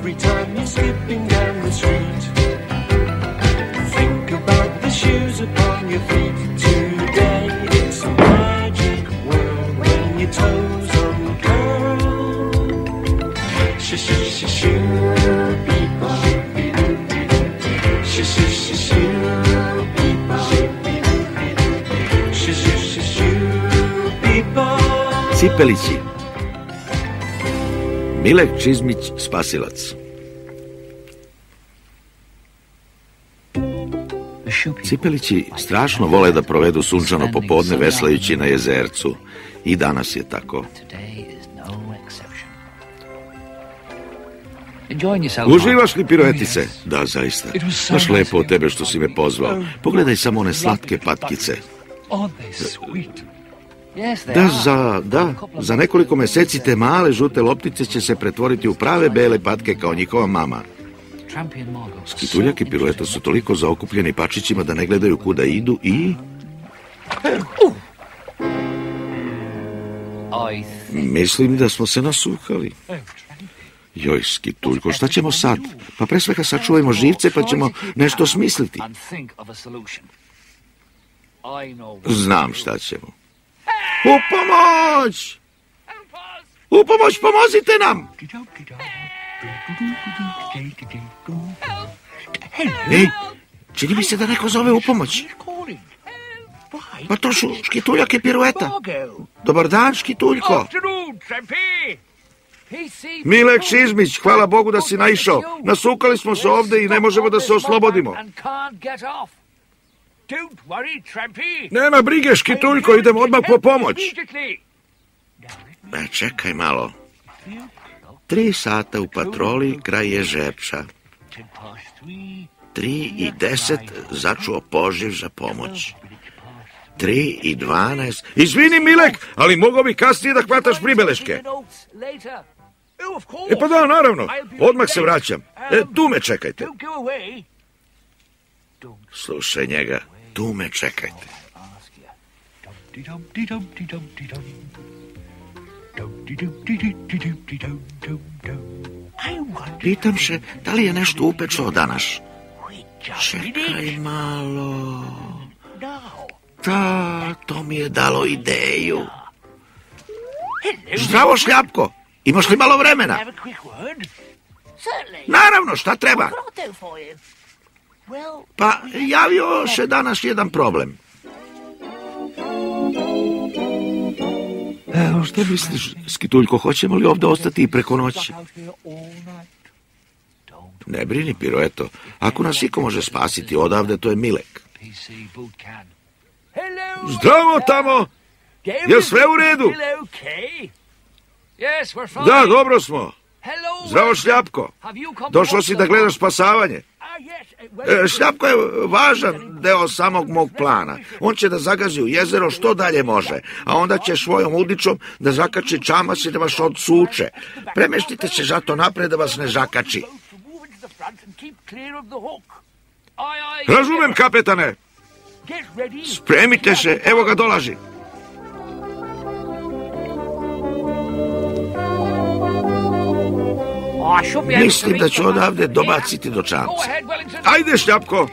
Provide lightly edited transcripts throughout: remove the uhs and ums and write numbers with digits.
every time you're skipping down the street. Think about the shoes upon your feet today. It's a magic world when your toes uncurl. Sh-sh-sh-shoo, beep-bop. Sh-sh-sh-shoo, beep-bop. Sh-sh-sh-shoo, beep-bop. Cipelići. Milek Čizmić, spasilac. Cipelići strašno vole da provedu sunčano popodne veslajući na jezercu. I danas je tako. Uživaš li piruetice? Da, zaista. Baš lepo od tebe što si me pozvao. Pogledaj samo one slatke patkice. Za nekoliko meseci te male žute loptice će se pretvoriti u prave bele patke kao njihova mama. Skituljak i pirueta su toliko zaokupljeni pačićima da ne gledaju kuda idu i... Mislim da smo se nasukali. Joj, Skituljko, šta ćemo sad? Pa pre svega sačuvajmo živce pa ćemo nešto smisliti. Znam šta ćemo. U pomoć! U pomoć, pomozite nam! Ej, čini mi se da neko zove u pomoć. Pa to su Škituljak i pirueta. Dobar dan, Škituljko. Milek Čizmić, hvala Bogu da si naišao. Nasukali smo se ovde i ne možemo da se oslobodimo. Nema brige, Škituljko, idemo odmah po pomoć. Čekaj malo. 3 sata u patroli, kraj je Žepča. 3:10 začuo poziv za pomoć. 3:12... Izvini, Milek, ali mogao bi kasnije da hvataš pribeleške. Pa da, naravno, odmah se vraćam. Tu me čekajte. Slušaj njega, tu me čekajte. Pitam se, da li je nešto upečao danas? Čekaj malo. Da, to mi je dalo ideju. Zdravo, Šljapko, imaš li malo vremena? Naravno, šta treba? Pa, javio se danas jedan problem. Evo, šta misliš, Skituljko, hoćemo li ovdje ostati i preko noći? Ne brini, pirueto, ako nas iko može spasiti odavde, to je Milek. Zdravo tamo! Je sve u redu? Da, dobro smo. Zdravo, Šljapko. Došao si da gledaš spasavanje? Šljapko je važan deo samog mog plana. On će da zagazi u jezero što dalje može, a onda će svojom udičom da zakači čamac i da vas odsuče. Premeštite se zato napred da vas ne zakači. Razumem, kapetane. Spremite se, evo ga dolazi. Mislim da ću odavde dobaciti do čamca. Ajde, Šljapko.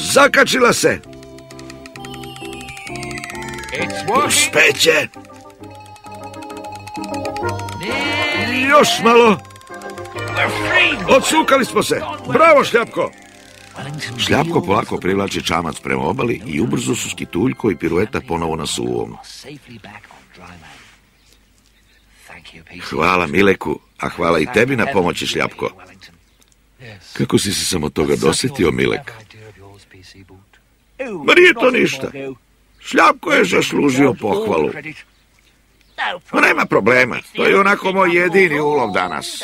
Zakačila se. Uspeće. Još malo. Odsukali smo se. Bravo, Šljapko. Šljapko polako privlači čamac prema obali i ubrzo su Skituljko i pirueta ponovo na suvom. Hvala Mileku, a hvala i tebi na pomoći, Šljapko. Kako si se samo toga dosetio, Milek? Ma nije to ništa. Šljapko je zaslužio pohvalu. Ma nema problema, to je onako moj jedini ulov danas.